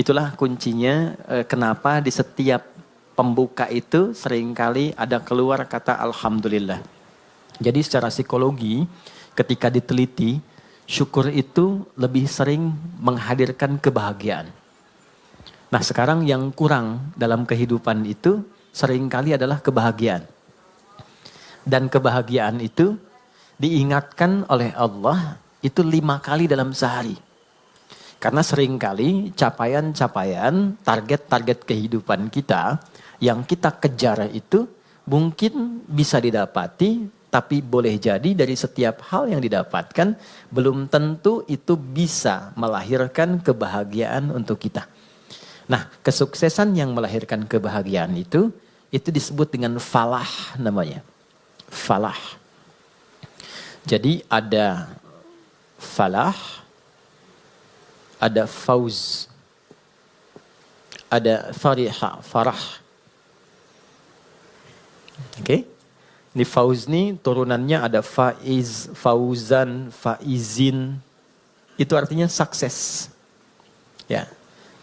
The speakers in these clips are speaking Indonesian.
Itulah kuncinya kenapa di setiap pembuka itu seringkali ada keluar kata Alhamdulillah. Jadi secara psikologi ketika diteliti, syukur itu lebih sering menghadirkan kebahagiaan. Nah sekarang yang kurang dalam kehidupan itu seringkali adalah kebahagiaan. Dan kebahagiaan itu diingatkan oleh Allah itu 5 kali dalam sehari. Karena seringkali capaian-capaian, target-target kehidupan kita yang kita kejar itu mungkin bisa didapati, tapi boleh jadi dari setiap hal yang didapatkan belum tentu itu bisa melahirkan kebahagiaan untuk kita. Nah, kesuksesan yang melahirkan kebahagiaan itu disebut dengan falah namanya. Falah. Jadi ada falah, ada fauz, ada fariha, farah. Oke. Ini fauz nih turunannya ada faiz, fauzan, faizin. Itu artinya sukses. Ya.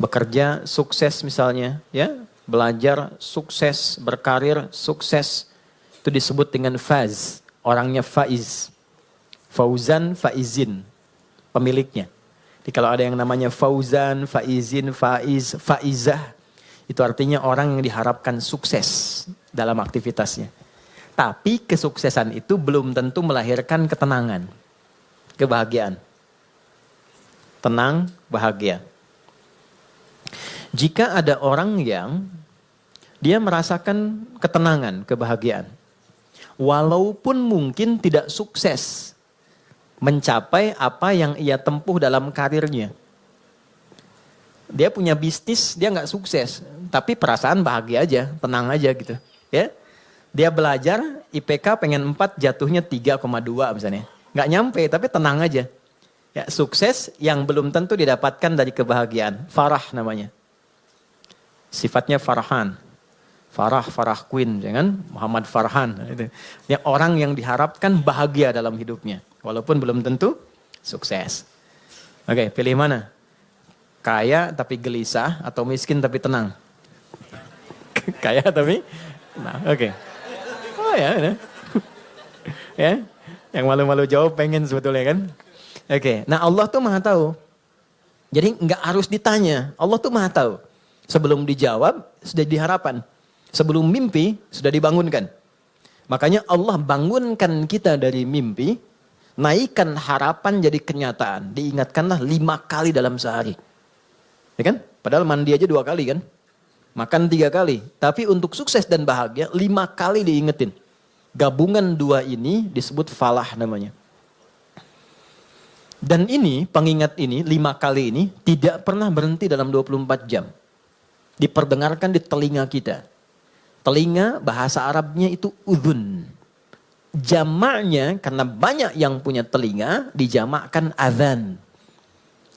Bekerja sukses misalnya, ya. Belajar sukses, berkarir sukses. Itu disebut dengan faz. Orangnya faiz. Fauzan, faizin. Pemiliknya. Jadi kalau ada yang namanya fauzan, faizin, faiz, faizah, itu artinya orang yang diharapkan sukses dalam aktivitasnya. Tapi kesuksesan itu belum tentu melahirkan ketenangan, kebahagiaan. Tenang, bahagia. Jika ada orang yang dia merasakan ketenangan, kebahagiaan, walaupun mungkin tidak sukses mencapai apa yang ia tempuh dalam karirnya. Dia punya bisnis, dia nggak sukses, tapi perasaan bahagia aja, tenang aja gitu. Ya, dia belajar IPK pengen 4, jatuhnya 3,2 misalnya, nggak nyampe, tapi tenang aja. Ya, sukses yang belum tentu didapatkan dari kebahagiaan, farah namanya. Sifatnya farhan, Farah Queen, jangan Muhammad Farhan. Itu. Yang orang yang diharapkan bahagia dalam hidupnya. Walaupun belum tentu sukses. Oke, pilih mana? Kaya tapi gelisah atau miskin tapi tenang? Kaya tapi tenang. Oke. Oh ya, ya. Ya. Yang malu-malu jawab pengen sebetulnya kan? Oke. Nah Allah tuh maha tahu. Jadi nggak harus ditanya. Allah tuh maha tahu. Sebelum dijawab sudah diharapan. Sebelum mimpi sudah dibangunkan. Makanya Allah bangunkan kita dari mimpi, naikkan harapan jadi kenyataan. Diingatkanlah 5 kali dalam sehari. Ya kan? Padahal mandi aja 2 kali kan? Makan 3 kali. Tapi untuk sukses dan bahagia 5 kali diingetin. Gabungan 2 ini disebut falah namanya. Dan ini, pengingat ini, 5 kali ini tidak pernah berhenti dalam 24 jam. Diperdengarkan di telinga kita. Telinga bahasa Arabnya itu udhun. Jamaknya karena banyak yang punya telinga dijamakkan adzan.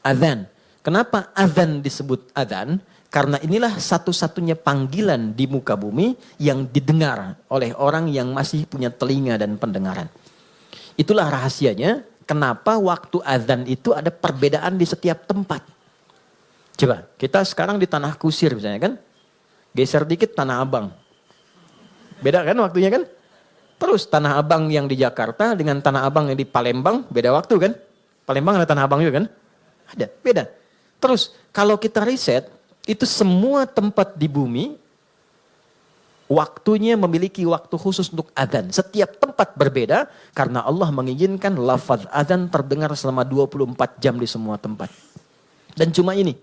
Adzan. Kenapa adzan disebut adzan? Karena inilah satu-satunya panggilan di muka bumi yang didengar oleh orang yang masih punya telinga dan pendengaran. Itulah rahasianya kenapa waktu adzan itu ada perbedaan di setiap tempat. Coba kita sekarang di Tanah Kusir misalnya kan. Geser dikit Tanah Abang. Beda kan waktunya kan? Terus Tanah Abang yang di Jakarta dengan Tanah Abang yang di Palembang beda waktu kan? Palembang ada Tanah Abang juga kan? Ada, beda. Terus kalau kita riset, itu semua tempat di bumi waktunya memiliki waktu khusus untuk adzan. Setiap tempat berbeda karena Allah mengizinkan lafaz adzan terdengar selama 24 jam di semua tempat. Dan cuma ini.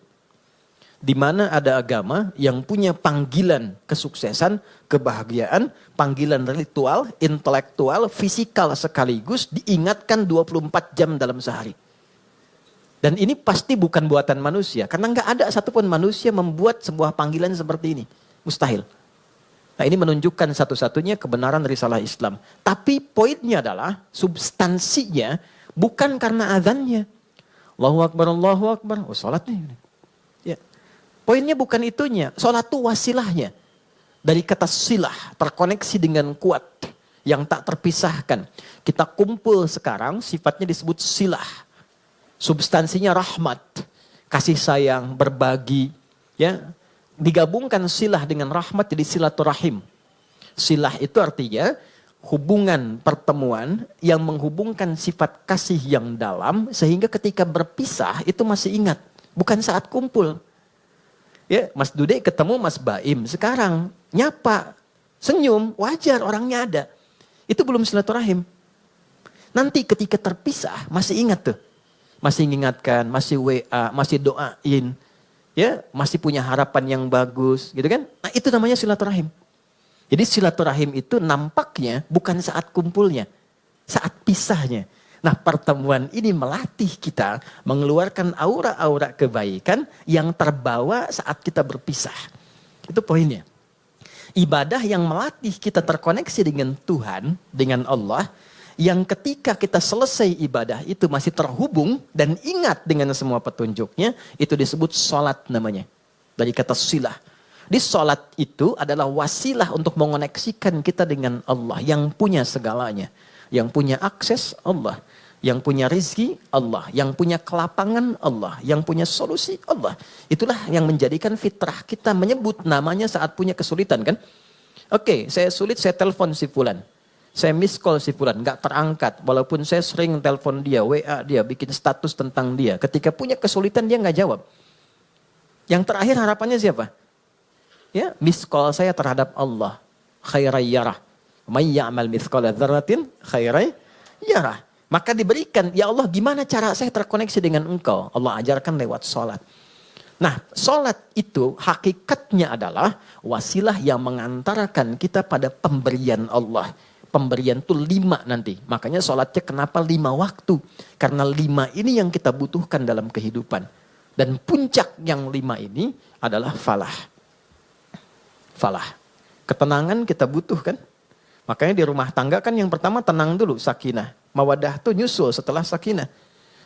Di mana ada agama yang punya panggilan kesuksesan, kebahagiaan, panggilan ritual, intelektual, fisikal sekaligus diingatkan 24 jam dalam sehari. Dan ini pasti bukan buatan manusia, karena nggak ada satupun manusia membuat sebuah panggilan seperti ini. Mustahil. Nah ini menunjukkan satu-satunya kebenaran risalah Islam. Tapi poinnya adalah substansinya bukan karena azannya. Allahu Akbar, Allahu Akbar. Oh sholat nih. Ya. Poinnya bukan itunya, sholat itu wasilahnya. Dari kata silah, terkoneksi dengan kuat, yang tak terpisahkan. Kita kumpul sekarang, sifatnya disebut silah. Substansinya rahmat, kasih sayang, berbagi, Ya, digabungkan silah dengan rahmat jadi silaturahim. Silah itu artinya hubungan pertemuan yang menghubungkan sifat kasih yang dalam sehingga ketika berpisah itu masih ingat, bukan saat kumpul. Ya, Mas Dude ketemu Mas Baim sekarang nyapa, senyum, wajar orangnya ada. Itu belum silaturahim. Nanti ketika terpisah masih ingat tuh. Masih mengingatkan, masih WA, masih doain. Ya, masih punya harapan yang bagus, gitu kan? Nah, itu namanya silaturahim. Jadi silaturahim itu nampaknya bukan saat kumpulnya, saat pisahnya. Nah, pertemuan ini melatih kita mengeluarkan aura-aura kebaikan yang terbawa saat kita berpisah. Itu poinnya. Ibadah yang melatih kita terkoneksi dengan Tuhan, dengan Allah, yang ketika kita selesai ibadah itu masih terhubung dan ingat dengan semua petunjuknya, itu disebut sholat namanya. Dari kata silah. Di sholat itu adalah wasilah untuk mengoneksikan kita dengan Allah yang punya segalanya. Yang punya akses Allah. Yang punya rizki Allah. Yang punya kelapangan Allah. Yang punya solusi Allah. Itulah yang menjadikan fitrah kita menyebut namanya saat punya kesulitan kan. Oke, saya sulit, saya telepon si fulan. Saya miss call si fulan, gak terangkat. Walaupun saya sering telepon dia, WA dia, bikin status tentang dia. Ketika punya kesulitan dia gak jawab. Yang terakhir harapannya siapa? Ya, miss call saya terhadap Allah. Khairai yarah. May ya'mal mithqala dzarratin khairai yarah. Maka diberikan, ya Allah gimana cara saya terkoneksi dengan engkau? Allah ajarkan lewat sholat. Nah, sholat itu hakikatnya adalah wasilah yang mengantarkan kita pada pemberian Allah. Pemberian itu 5 nanti. Makanya sholatnya kenapa 5 waktu? Karena 5 ini yang kita butuhkan dalam kehidupan. Dan puncak yang 5 ini adalah falah. Falah. Ketenangan kita butuhkan. Makanya di rumah tangga kan yang pertama tenang dulu, sakinah. Mawadah itu nyusul setelah sakinah.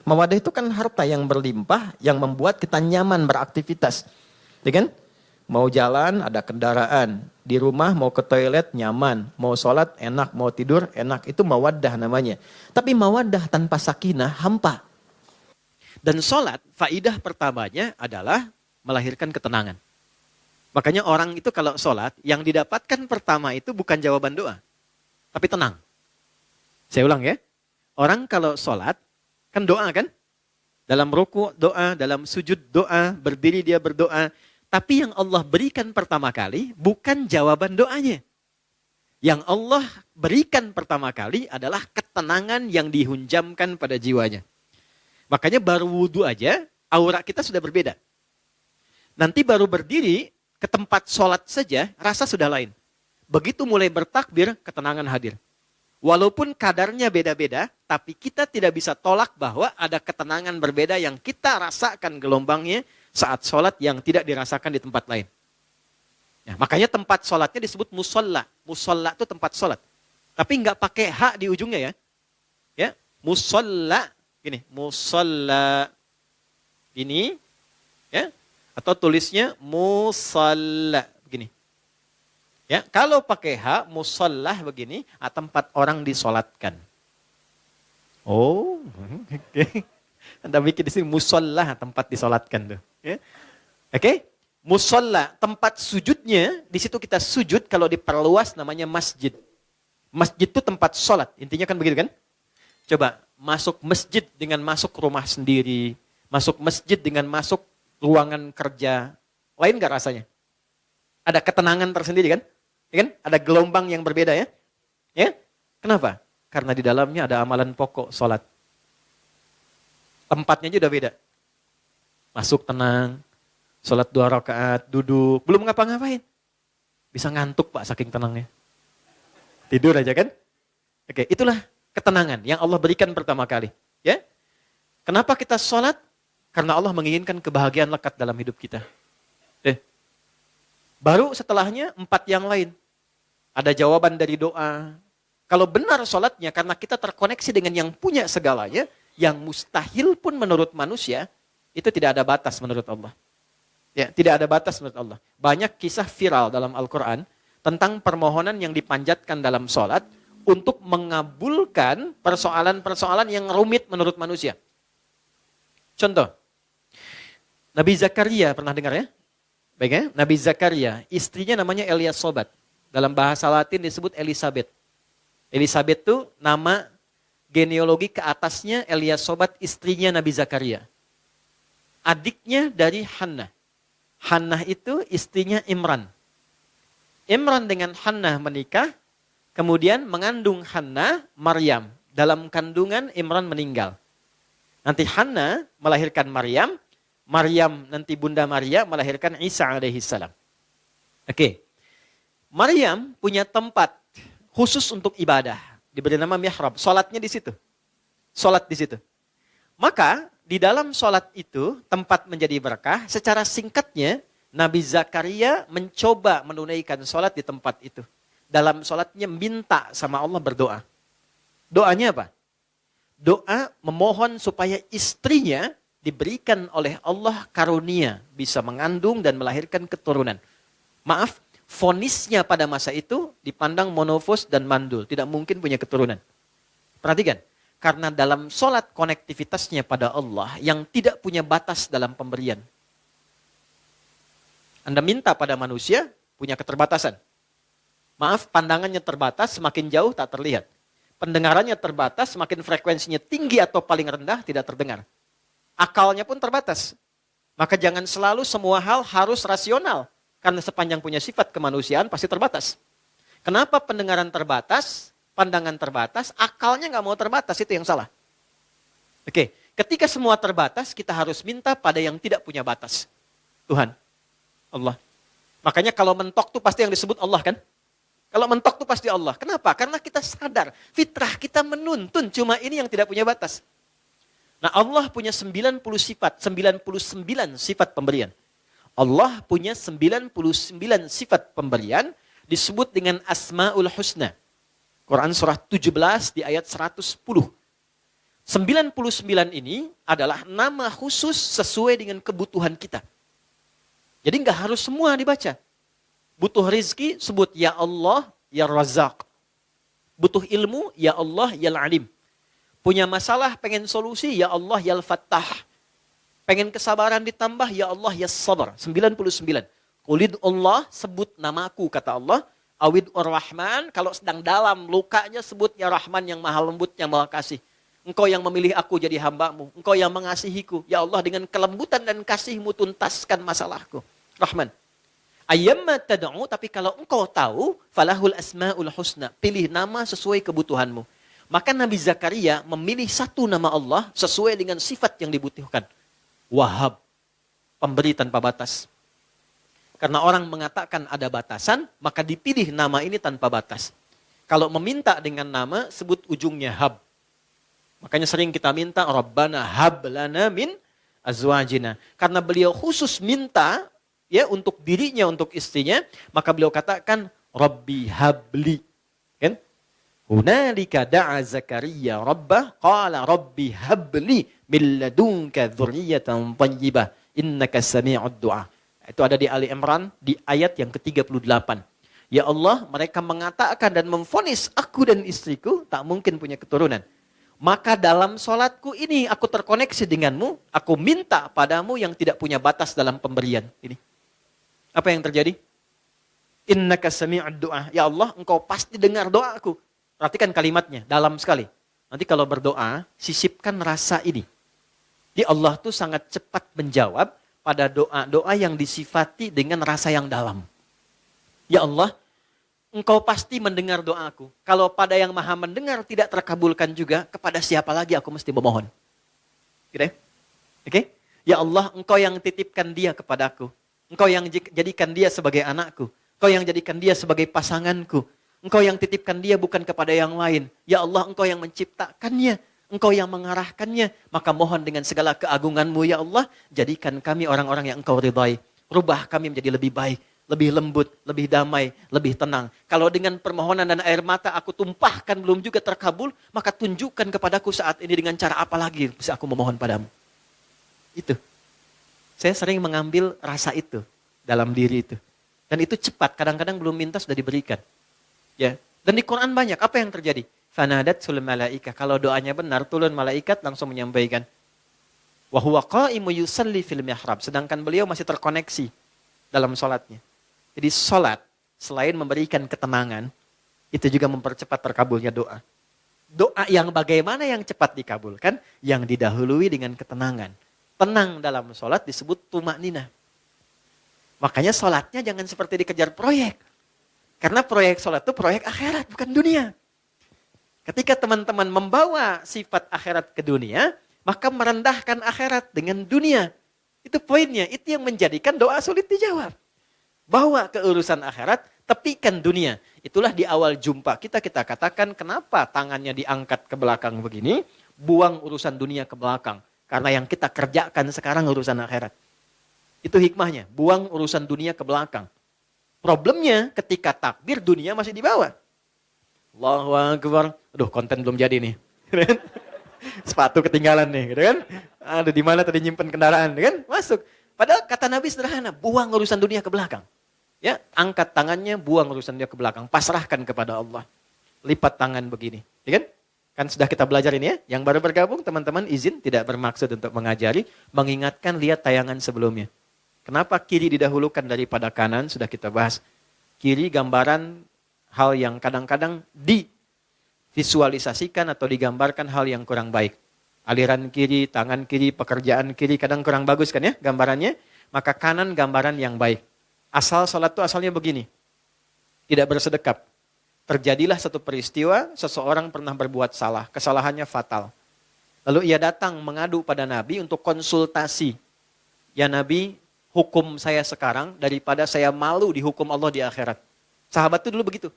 Mawadah itu kan harta yang berlimpah yang membuat kita nyaman beraktivitas. Ya kan? Mau jalan ada kendaraan. Di rumah mau ke toilet nyaman. Mau sholat enak, mau tidur enak. Itu mawadah namanya. Tapi mawadah tanpa sakinah hampa. Dan sholat faidah pertamanya adalah melahirkan ketenangan. Makanya orang itu kalau sholat yang didapatkan pertama itu bukan jawaban doa. Tapi tenang. Saya ulang ya. Orang kalau sholat kan doa kan? Dalam ruku doa, dalam sujud doa, berdiri dia berdoa. Tapi yang Allah berikan pertama kali bukan jawaban doanya. Yang Allah berikan pertama kali adalah ketenangan yang dihunjamkan pada jiwanya. Makanya baru wudhu aja, aura kita sudah berbeda. Nanti baru berdiri ke tempat sholat saja, rasa sudah lain. Begitu mulai bertakbir, ketenangan hadir. Walaupun kadarnya beda-beda, tapi kita tidak bisa tolak bahwa ada ketenangan berbeda yang kita rasakan gelombangnya saat sholat yang tidak dirasakan di tempat lain. Ya, makanya tempat sholatnya disebut musolla. Musolla itu tempat sholat. Tapi nggak pakai hak di ujungnya ya. Ya, musolla, gini, musolla. Ini, ya, atau tulisnya musalla, begini. Ya, kalau pakai hak, musallah begini, tempat orang disolatkan. Oh, oke. Anda bikin di sini musallah, tempat disolatkan tuh. Ya. Oke, musallah, tempat sujudnya, di situ kita sujud, kalau diperluas namanya masjid. Masjid itu tempat sholat, intinya kan begitu kan? Coba, masuk masjid dengan masuk rumah sendiri, masuk masjid dengan masuk ruangan kerja, lain gak rasanya? Ada ketenangan tersendiri kan? Ya kan? Ada gelombang yang berbeda ya. Ya? Kenapa? Karena di dalamnya ada amalan pokok sholat. Tempatnya aja udah beda. Masuk tenang, sholat 2 rakaat, duduk, belum ngapa-ngapain. Bisa ngantuk Pak saking tenangnya. Tidur aja kan? Oke, itulah ketenangan yang Allah berikan pertama kali. Ya? Kenapa kita sholat? Karena Allah menginginkan kebahagiaan lekat dalam hidup kita. Baru setelahnya 4 yang lain. Ada jawaban dari doa. Kalau benar sholatnya karena kita terkoneksi dengan yang punya segalanya, yang mustahil pun menurut manusia, itu tidak ada batas menurut Allah. Ya, tidak ada batas menurut Allah. Banyak kisah viral dalam Al-Quran tentang permohonan yang dipanjatkan dalam sholat untuk mengabulkan persoalan-persoalan yang rumit menurut manusia. Contoh, Nabi Zakaria pernah dengar ya? Baik ya, Nabi Zakaria, istrinya namanya Eliasobat. Dalam bahasa Latin disebut Elizabeth. Elizabeth itu nama genealogi ke atasnya Eliasobat, istrinya Nabi Zakaria. Adiknya dari Hannah. Hannah itu istrinya Imran. Imran dengan Hannah menikah, kemudian mengandung Hannah, Maryam. Dalam kandungan Imran meninggal. Nanti Hannah melahirkan Maryam, Maryam nanti Bunda Maria melahirkan Isa alaihissalam. Oke. Maryam punya tempat khusus untuk ibadah. Diberi nama mihrab. Salatnya di situ. Salat di situ. Maka di dalam salat itu tempat menjadi berkah. Secara singkatnya Nabi Zakaria mencoba menunaikan salat di tempat itu. Dalam salatnya minta sama Allah berdoa. Doanya apa? Doa memohon supaya istrinya diberikan oleh Allah karunia bisa mengandung dan melahirkan keturunan. Maaf, vonisnya pada masa itu dipandang monofos dan mandul, tidak mungkin punya keturunan. Perhatikan, karena dalam sholat konektivitasnya pada Allah yang tidak punya batas dalam pemberian. Anda minta pada manusia punya keterbatasan. Maaf, pandangannya terbatas, semakin jauh tak terlihat. Pendengarannya terbatas, semakin frekuensinya tinggi atau paling rendah tidak terdengar. Akalnya pun terbatas. Maka jangan selalu semua hal harus rasional. Karena sepanjang punya sifat kemanusiaan pasti terbatas. Kenapa pendengaran terbatas, pandangan terbatas, akalnya nggak mau terbatas, itu yang salah. Oke, ketika semua terbatas, kita harus minta pada yang tidak punya batas. Tuhan, Allah. Makanya kalau mentok tuh pasti yang disebut Allah kan? Kalau mentok tuh pasti Allah. Kenapa? Karena kita sadar, fitrah kita menuntun, cuma ini yang tidak punya batas. Nah, Allah punya 90 sifat, 99 sifat pemberian. Allah punya 99 sifat pemberian disebut dengan Asmaul Husna. Quran surah 17 di ayat 110. 99 ini adalah nama khusus sesuai dengan kebutuhan kita. Jadi nggak harus semua dibaca. Butuh rizki, sebut ya Allah, ya Razak. Butuh ilmu, ya Allah, ya Alim. Punya masalah, pengen solusi, ya Allah, ya Al-Fattah. Pengen kesabaran ditambah, ya Allah, ya Sabar. 99. Qulid Allah, sebut namaku, kata Allah. Awid Ar-Rahman, kalau sedang dalam lukanya, sebut ya Rahman yang maha lembut, yang maha kasih. Engkau yang memilih aku jadi hambamu. Engkau yang mengasihiku. Ya Allah, dengan kelembutan dan kasihmu tuntaskan masalahku. Rahman. Ayyamma tad'u, tapi kalau engkau tahu, falahul asma'ul husna. Pilih nama sesuai kebutuhanmu. Maka Nabi Zakaria memilih satu nama Allah sesuai dengan sifat yang dibutuhkan. Wahhab, pemberi tanpa batas. Karena orang mengatakan ada batasan, maka dipilih nama ini tanpa batas. Kalau meminta dengan nama, sebut ujungnya hab. Makanya sering kita minta, Rabbana hab lana min azwajina. Karena beliau khusus minta, ya untuk dirinya, untuk istrinya, maka beliau katakan, Rabbi habli. Kan? Hunalika da'a Zakaria Rabbah, qala Rabbi habli min ladunka dzurriyyatan thayyibah, innaka sami'ud du'a. Itu ada di Ali Imran di ayat yang ke-38. Ya Allah, mereka mengatakan dan memvonis aku dan istriku tak mungkin punya keturunan. Maka dalam sholatku ini aku terkoneksi denganmu, aku minta padamu yang tidak punya batas dalam pemberian. Ini. Apa yang terjadi? Innaka sami'ud du'a. Ya Allah, engkau pasti dengar doaku. Perhatikan kalimatnya, dalam sekali. Nanti kalau berdoa, sisipkan rasa ini. Di Allah tuh sangat cepat menjawab pada doa-doa yang disifati dengan rasa yang dalam. Ya Allah, engkau pasti mendengar doaku. Kalau pada yang maha mendengar tidak terkabulkan juga, kepada siapa lagi aku mesti memohon? Gitu ya? Oke? Ya Allah, engkau yang titipkan dia kepadaku. Engkau yang jadikan dia sebagai anakku. Engkau yang jadikan dia sebagai pasanganku. Engkau yang titipkan dia bukan kepada yang lain. Ya Allah, engkau yang menciptakannya. Engkau yang mengarahkannya. Maka mohon dengan segala keagunganmu ya Allah, jadikan kami orang-orang yang engkau ridhai. Rubah kami menjadi lebih baik, lebih lembut, lebih damai, lebih tenang. Kalau dengan permohonan dan air mata aku tumpahkan belum juga terkabul, maka tunjukkan kepadaku saat ini dengan cara apa lagi bisa aku memohon padamu. Itu. Saya sering mengambil rasa itu dalam diri itu. Dan itu cepat, kadang-kadang belum minta sudah diberikan. Ya. Dan di Quran banyak, apa yang terjadi? Fanadat sul malaika. Kalau doanya benar, turun malaikat langsung menyampaikan. Wa huwa qa'imu yusalli fil mihrab. Sedangkan beliau masih terkoneksi dalam sholatnya. Jadi sholat selain memberikan ketenangan, itu juga mempercepat terkabulnya doa. Doa yang bagaimana yang cepat dikabulkan? Yang didahului dengan ketenangan. Tenang dalam sholat disebut tumakninah. Makanya sholatnya jangan seperti dikejar proyek. Karena proyek sholat itu proyek akhirat, bukan dunia. Ketika teman-teman membawa sifat akhirat ke dunia, maka merendahkan akhirat dengan dunia. Itu poinnya, itu yang menjadikan doa sulit dijawab. Bawa ke urusan akhirat, tepikan dunia. Itulah di awal jumpa kita katakan kenapa tangannya diangkat ke belakang begini, buang urusan dunia ke belakang. Karena yang kita kerjakan sekarang urusan akhirat. Itu hikmahnya, buang urusan dunia ke belakang. Problemnya ketika takbir dunia masih di bawah. Allahu Akbar. Aduh, konten belum jadi nih. Sepatu ketinggalan nih, gitu kan? Aduh, di mana tadi nyimpen kendaraan, kan? Masuk. Padahal kata Nabi sederhana, buang urusan dunia ke belakang. Ya, angkat tangannya, buang urusan dia ke belakang, pasrahkan kepada Allah. Lipat tangan begini, ya kan? Kan sudah kita belajar ini ya. Yang baru bergabung, teman-teman izin tidak bermaksud untuk mengajari, mengingatkan lihat tayangan sebelumnya. Kenapa kiri didahulukan daripada kanan? Sudah kita bahas. Kiri gambaran hal yang kadang-kadang divisualisasikan atau digambarkan hal yang kurang baik. Aliran kiri, tangan kiri, pekerjaan kiri kadang kurang bagus kan ya gambarannya. Maka kanan gambaran yang baik. Asal sholat itu asalnya begini. Tidak bersedekap. Terjadilah satu peristiwa, seseorang pernah berbuat salah. Kesalahannya fatal. Lalu ia datang mengadu pada Nabi untuk konsultasi. Ya Nabi, hukum saya sekarang daripada saya malu dihukum Allah di akhirat. Sahabat itu dulu begitu.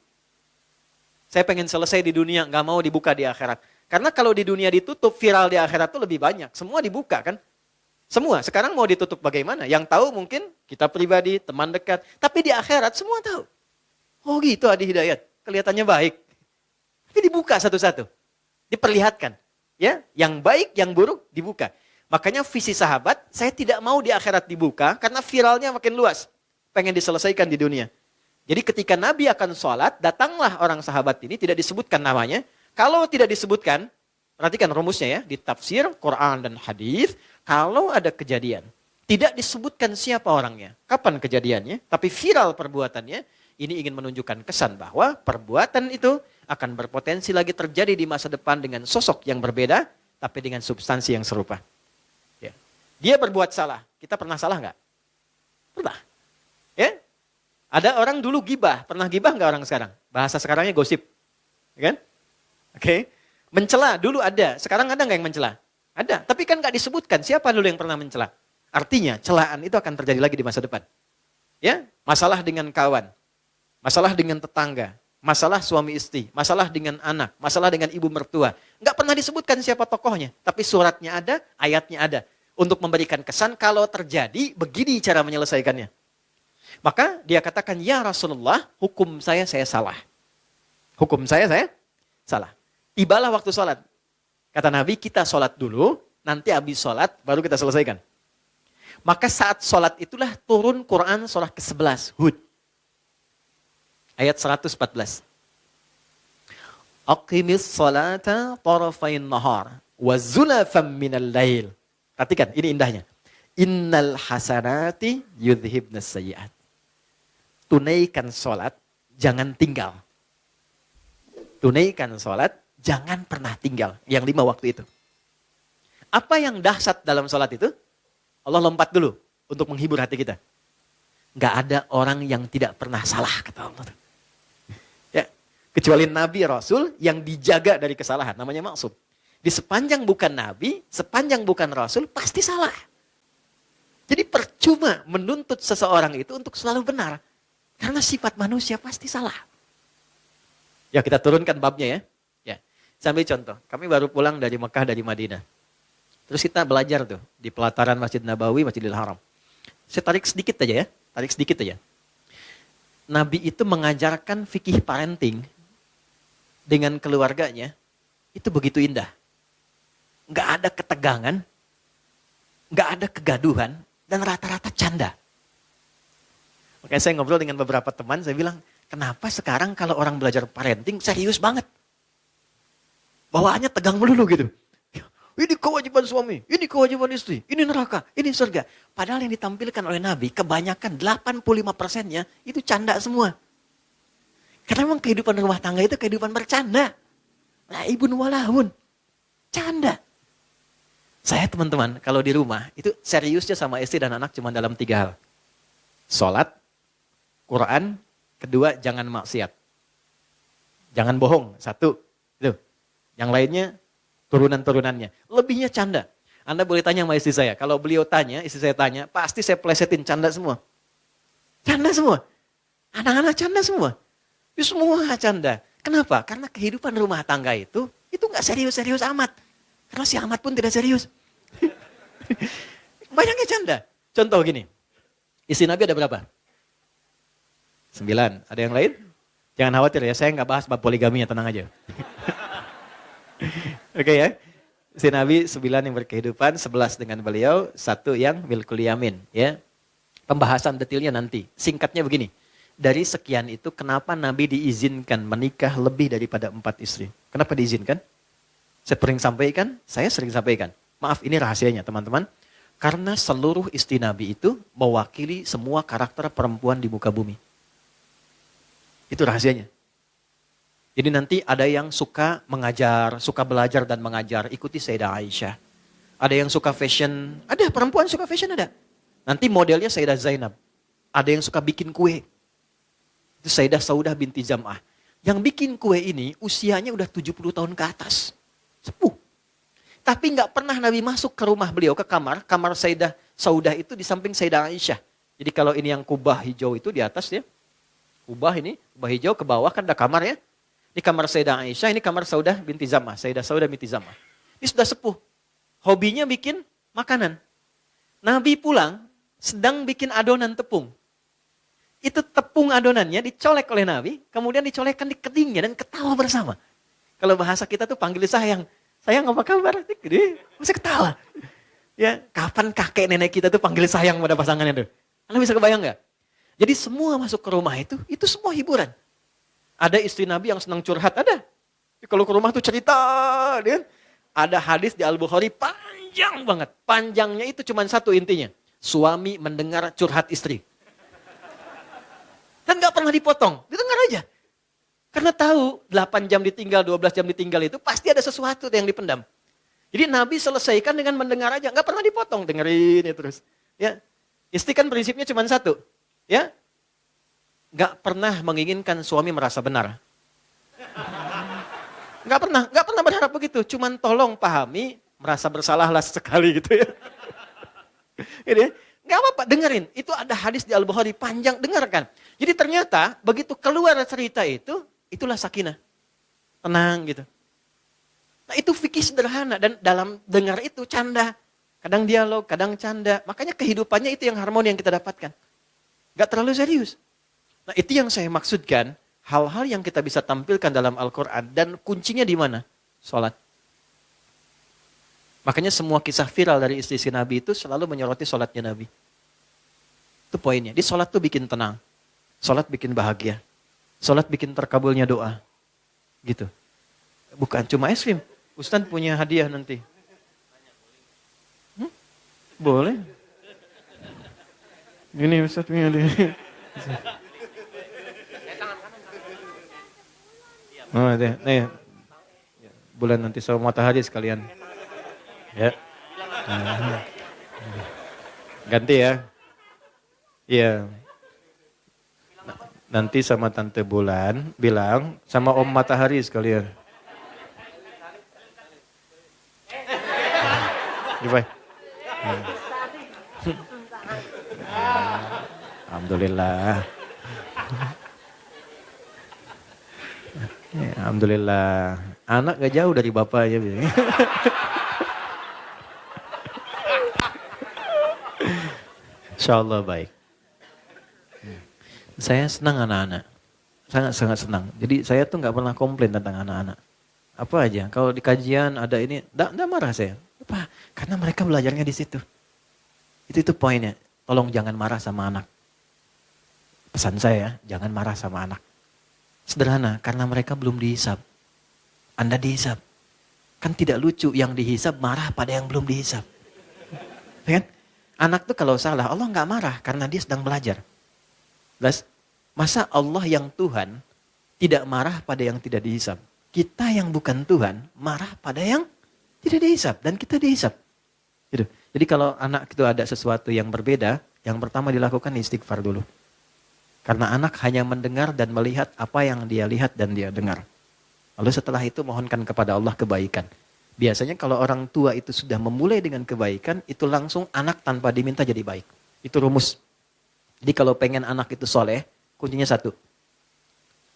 Saya pengen selesai di dunia, gak mau dibuka di akhirat. Karena kalau di dunia ditutup, viral di akhirat itu lebih banyak. Semua dibuka kan? Semua. Sekarang mau ditutup bagaimana? Yang tahu mungkin kita pribadi, teman dekat. Tapi di akhirat semua tahu. Oh gitu Adi Hidayat. Kelihatannya baik. Tapi dibuka satu-satu. Diperlihatkan. Ya, yang baik, yang buruk dibuka. Makanya visi sahabat, saya tidak mau di akhirat dibuka karena viralnya makin luas. Pengen diselesaikan di dunia. Jadi ketika Nabi akan sholat, datanglah orang sahabat ini, tidak disebutkan namanya. Kalau tidak disebutkan, perhatikan rumusnya ya, di tafsir, Quran dan hadis, kalau ada kejadian, tidak disebutkan siapa orangnya, kapan kejadiannya, tapi viral perbuatannya, ini ingin menunjukkan kesan bahwa perbuatan itu akan berpotensi lagi terjadi di masa depan dengan sosok yang berbeda, tapi dengan substansi yang serupa. Ya. Dia berbuat salah, kita pernah salah nggak? Pernah. Ya? Ada orang dulu gibah, pernah gibah nggak orang sekarang? Bahasa sekarangnya gosip, ya kan? Oke, mencela dulu ada, sekarang ada nggak yang mencela? Ada, tapi kan nggak disebutkan siapa dulu yang pernah mencela. Artinya celaan itu akan terjadi lagi di masa depan. Ya, masalah dengan kawan, masalah dengan tetangga, masalah suami istri, masalah dengan anak, masalah dengan ibu mertua. Nggak pernah disebutkan siapa tokohnya, tapi suratnya ada, ayatnya ada. Untuk memberikan kesan kalau terjadi, begini cara menyelesaikannya. Maka dia katakan, ya Rasulullah, hukum saya salah. Hukum saya salah. Tibalah waktu sholat. Kata Nabi, kita sholat dulu, nanti habis sholat, baru kita selesaikan. Maka saat sholat itulah turun Quran surah ke-11, Hud. Ayat 114. Aqimis sholata tarafain nahar, wa zulafam minal lail. Perhatikan, ini indahnya. Innal hasanati yudhibnas sayyi'at. Tunaikan sholat, jangan tinggal. Tunaikan sholat, jangan pernah tinggal. Yang 5 waktu itu. Apa yang dahsyat dalam sholat itu? Allah lompat dulu untuk menghibur hati kita. Gak ada orang yang tidak pernah salah, kata Allah. Ya, kecuali Nabi Rasul yang dijaga dari kesalahan, namanya maksum. Di sepanjang bukan Nabi, sepanjang bukan Rasul, pasti salah. Jadi percuma menuntut seseorang itu untuk selalu benar. Karena sifat manusia pasti salah. Ya kita turunkan babnya ya. Ya. Saya ambil contoh. Kami baru pulang dari Mekah, dari Madinah. Terus kita belajar tuh di pelataran Masjid Nabawi, Masjidil Haram. Saya tarik sedikit aja ya. Tarik sedikit aja. Nabi itu mengajarkan fikih parenting dengan keluarganya. Itu begitu indah. Nggak ada ketegangan. Nggak ada kegaduhan. Dan rata-rata canda. Makanya saya ngobrol dengan beberapa teman, saya bilang, kenapa sekarang kalau orang belajar parenting serius banget? Bawaannya tegang melulu gitu. ini kewajiban suami, ini kewajiban istri, ini neraka, ini surga. Padahal yang ditampilkan oleh Nabi, kebanyakan 85%-nya itu canda semua. Karena memang kehidupan rumah tangga itu kehidupan bercanda. Laibun walahun. Canda. Saya teman-teman, kalau di rumah, itu seriusnya sama istri dan anak cuma dalam 3 hal. Sholat, Quran, kedua jangan maksiat. Jangan bohong, 1. Itu. Yang lainnya, turunan-turunannya. Lebihnya canda. Anda boleh tanya sama istri saya. Kalau beliau tanya, istri saya tanya, pasti saya plesetin canda semua. Canda semua. Anak-anak canda semua. Itu semua canda. Kenapa? Karena kehidupan rumah tangga itu gak serius-serius amat. Karena si amat pun tidak serius. Banyaknya canda. Contoh gini. Istri Nabi ada berapa? 9. Ada yang lain? Jangan khawatir ya, saya gak bahas bab poligaminya, tenang aja. Oke ya. Si Nabi 9 yang berkehidupan, 11 dengan beliau, 1 yang milkul yamin. Ya. Pembahasan detailnya nanti. Singkatnya begini. Dari sekian itu kenapa Nabi diizinkan menikah lebih daripada 4 istri? Kenapa diizinkan? Saya sering sampaikan. Maaf ini rahasianya teman-teman. Karena seluruh istri Nabi itu mewakili semua karakter perempuan di muka bumi. Itu rahasianya. Jadi nanti ada yang suka mengajar, suka belajar dan mengajar, ikuti Sayyidah Aisyah. Ada yang suka fashion, ada perempuan suka fashion ada. Nanti modelnya Sayyidah Zainab. Ada yang suka bikin kue. Itu Sayyidah Saudah binti Zam'ah. Yang bikin kue ini usianya udah 70 tahun ke atas. Sepuh. Tapi nggak pernah Nabi masuk ke rumah beliau, ke kamar Sayyidah Saudah itu di samping Sayyidah Aisyah. Jadi kalau ini yang kubah hijau itu di atas ya. Kubah hijau ke bawah kan ada kamar ya. Ini kamar Sayyidah Aisyah, ini kamar Saudah binti Zam'ah. Sayyidah Saudah binti Zam'ah. Ini sudah sepuh. Hobinya bikin makanan. Nabi pulang, sedang bikin adonan tepung. Itu tepung adonannya dicolek oleh Nabi, kemudian dicolekkan di kedingnya dan ketawa bersama. Kalau bahasa kita tuh panggil sayang. Sayang apa kabar? Gede, masih ketawa. Ya, kapan kakek nenek kita tuh panggil sayang pada pasangannya tuh? Anda bisa kebayang nggak? Jadi semua masuk ke rumah itu semua hiburan. Ada istri Nabi yang senang curhat, ada. Kalau ke rumah tuh cerita, kan? Ada hadis di Al-Bukhari panjang banget. Panjangnya itu cuma 1 intinya. Suami mendengar curhat istri. Dan gak pernah dipotong, didengar aja. Karena tahu 8 jam ditinggal, 12 jam ditinggal itu pasti ada sesuatu yang dipendam. Jadi Nabi selesaikan dengan mendengar aja, gak pernah dipotong, dengerin ya terus. Ya, istri kan prinsipnya cuma 1. Ya, gak pernah menginginkan suami merasa benar. Gak pernah berharap begitu. Cuman tolong pahami, merasa bersalahlah sekali gitu ya. Gitu ya. Gak apa-apa, dengerin. Itu ada hadis di Al-Bukhari panjang, dengarkan. Jadi ternyata begitu keluar cerita itu, itulah sakinah. Tenang gitu. Nah itu fikih sederhana dan dalam dengar itu canda. Kadang dialog, kadang canda. Makanya kehidupannya itu yang harmoni yang kita dapatkan. Gak terlalu serius. Nah itu yang saya maksudkan, hal-hal yang kita bisa tampilkan dalam Al-Quran dan kuncinya di mana? Sholat. Makanya semua kisah viral dari istri Nabi itu selalu menyoroti sholatnya Nabi. Itu poinnya. Di sholat tuh bikin tenang. Sholat bikin bahagia. Sholat bikin terkabulnya doa. Gitu. Bukan cuma es krim. Ustaz punya hadiah nanti. Boleh. Ini Ustaz punya hadiah. Oh, nih. Bulan nanti sama matahari sekalian. Ya. Ganti ya. Iya. Nanti sama Tante Bulan bilang sama Om Matahari sekalian. Gimana? Alhamdulillah. Ya, alhamdulillah. Anak gak jauh dari bapaknya. Insyaallah baik. Saya senang anak-anak. Sangat-sangat senang. Jadi saya tuh gak pernah komplain tentang anak-anak. Apa aja. Kalau di kajian ada ini, enggak marah saya. Apa? Karena mereka belajarnya di situ. Itu poinnya. Tolong jangan marah sama anak. Pesan saya, jangan marah sama anak. Sederhana, karena mereka belum dihisab. Anda dihisab. Kan tidak lucu yang dihisab marah pada yang belum dihisab. Ya kan? Anak tuh kalau salah, Allah nggak marah karena dia sedang belajar. Jelas? Masa Allah yang Tuhan tidak marah pada yang tidak dihisab? Kita yang bukan Tuhan marah pada yang tidak dihisab dan kita dihisab. Gitu. Jadi kalau anak itu ada sesuatu yang berbeda, yang pertama dilakukan istighfar dulu. Karena anak hanya mendengar dan melihat apa yang dia lihat dan dia dengar. Lalu setelah itu mohonkan kepada Allah kebaikan. Biasanya kalau orang tua itu sudah memulai dengan kebaikan, itu langsung anak tanpa diminta jadi baik. Itu rumus. Jadi kalau pengen anak itu soleh, kuncinya satu.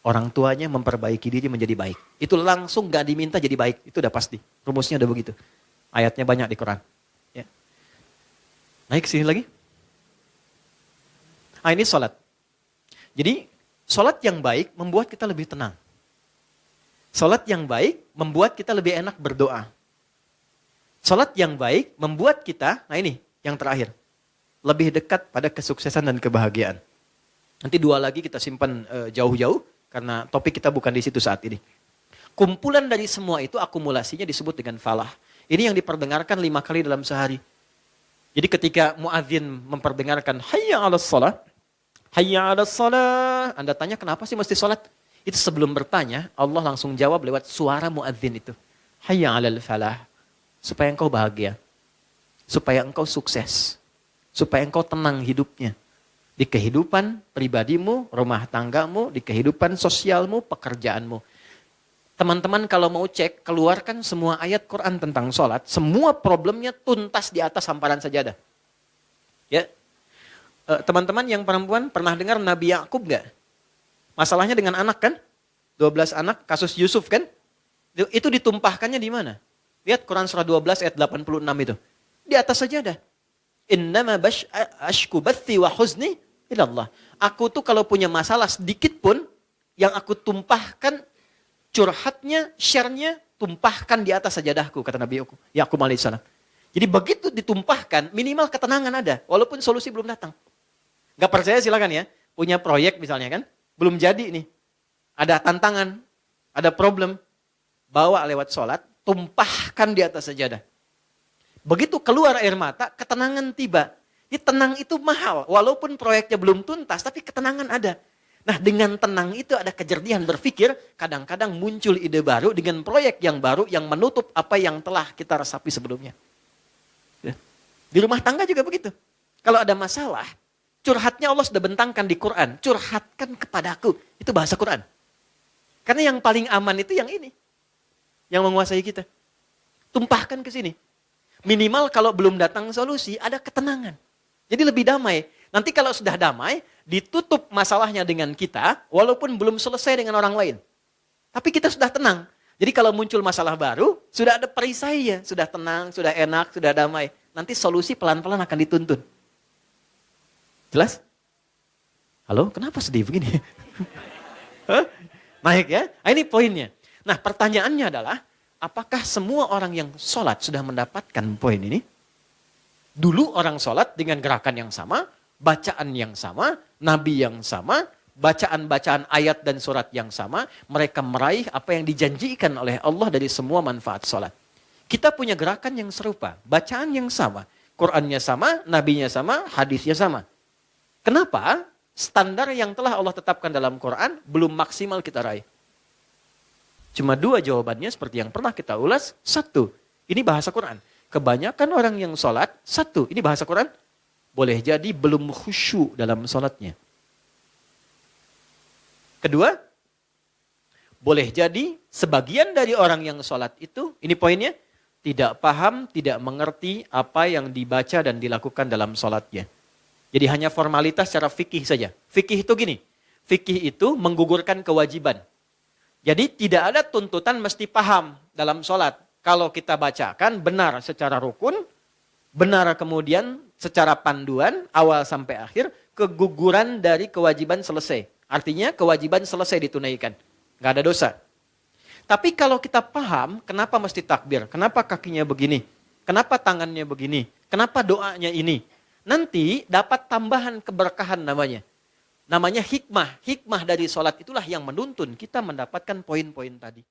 Orang tuanya memperbaiki diri menjadi baik. Itu langsung gak diminta jadi baik. Itu udah pasti. Rumusnya udah begitu. Ayatnya banyak di Quran. Ya. Naik sini lagi. Ini sholat. Jadi sholat yang baik membuat kita lebih tenang. Sholat yang baik membuat kita lebih enak berdoa. Sholat yang baik membuat kita, nah ini yang terakhir, lebih dekat pada kesuksesan dan kebahagiaan. Nanti dua lagi kita simpan jauh-jauh, karena topik kita bukan di situ saat ini. Kumpulan dari semua itu akumulasinya disebut dengan falah. Ini yang diperdengarkan 5 kali dalam sehari. Jadi ketika muadzin memperdengarkan hayya 'alas shalah, hayya 'alas shalah, Anda tanya kenapa sih mesti sholat? Itu sebelum bertanya, Allah langsung jawab lewat suara muadzin itu. Hayya 'alal falah. Supaya engkau bahagia. Supaya engkau sukses. Supaya engkau tenang hidupnya. Di kehidupan pribadimu, rumah tanggamu, di kehidupan sosialmu, pekerjaanmu. Teman-teman kalau mau cek, keluarkan semua ayat Quran tentang sholat. Semua problemnya tuntas di atas hamparan sajadah. Ya, teman-teman yang perempuan pernah dengar Nabi Yakub nggak? Masalahnya dengan anak kan? 12 anak, kasus Yusuf kan? Itu ditumpahkannya di mana? Lihat Quran surah 12 ayat 86 itu. Di atas sajadah. Innama ashku bathi wa huzni ilallah. Aku tuh kalau punya masalah sedikit pun, yang aku tumpahkan, curhatnya, share-nya, tumpahkan di atas sajadahku, kata Nabi Yakub alaihissalam. Jadi begitu ditumpahkan, minimal ketenangan ada, walaupun solusi belum datang. Gak percaya silakan ya, punya proyek misalnya kan, belum jadi nih. Ada tantangan, ada problem, bawa lewat sholat, tumpahkan di atas sajadah. Begitu keluar air mata, ketenangan tiba. Jadi tenang itu mahal, walaupun proyeknya belum tuntas, tapi ketenangan ada. Nah dengan tenang itu ada kejernihan berpikir, kadang-kadang muncul ide baru dengan proyek yang baru yang menutup apa yang telah kita resapi sebelumnya. Ya. Di rumah tangga juga begitu. Kalau ada masalah, curhatnya Allah sudah bentangkan di Quran, curhatkan kepadaku. Itu bahasa Quran. Karena yang paling aman itu yang ini, yang menguasai kita. Tumpahkan ke sini. Minimal kalau belum datang solusi, ada ketenangan. Jadi lebih damai. Nanti kalau sudah damai, ditutup masalahnya dengan kita, walaupun belum selesai dengan orang lain. Tapi kita sudah tenang. Jadi kalau muncul masalah baru, sudah ada perisainya. Sudah tenang, sudah enak, sudah damai. Nanti solusi pelan-pelan akan dituntun. Jelas? Halo, kenapa sedih begini? Naik ya? Nah, ini poinnya. Nah pertanyaannya adalah, apakah semua orang yang sholat sudah mendapatkan poin ini? Dulu orang sholat dengan gerakan yang sama, bacaan yang sama, nabi yang sama, bacaan-bacaan ayat dan surat yang sama, mereka meraih apa yang dijanjikan oleh Allah dari semua manfaat sholat. Kita punya gerakan yang serupa, bacaan yang sama, Qurannya sama, nabinya sama, hadisnya sama. Kenapa? Standar yang telah Allah tetapkan dalam Quran belum maksimal kita raih. Cuma 2 jawabannya seperti yang pernah kita ulas. 1, ini bahasa Quran. Kebanyakan orang yang sholat, 1, ini bahasa Quran, boleh jadi belum khusyuk dalam sholatnya. 2, boleh jadi sebagian dari orang yang sholat itu, ini poinnya, tidak paham, tidak mengerti apa yang dibaca dan dilakukan dalam sholatnya. Jadi hanya formalitas secara fikih saja. Fikih itu gini, fikih itu menggugurkan kewajiban. Jadi tidak ada tuntutan mesti paham dalam sholat. Kalau kita bacakan benar secara rukun, benar kemudian secara panduan, awal sampai akhir, keguguran dari kewajiban selesai. Artinya kewajiban selesai ditunaikan. Nggak ada dosa. Tapi kalau kita paham, kenapa mesti takbir? Kenapa kakinya begini? Kenapa tangannya begini? Kenapa doanya ini? Nanti dapat tambahan keberkahan namanya. Namanya hikmah. Hikmah dari sholat itulah yang menuntun kita mendapatkan poin-poin tadi.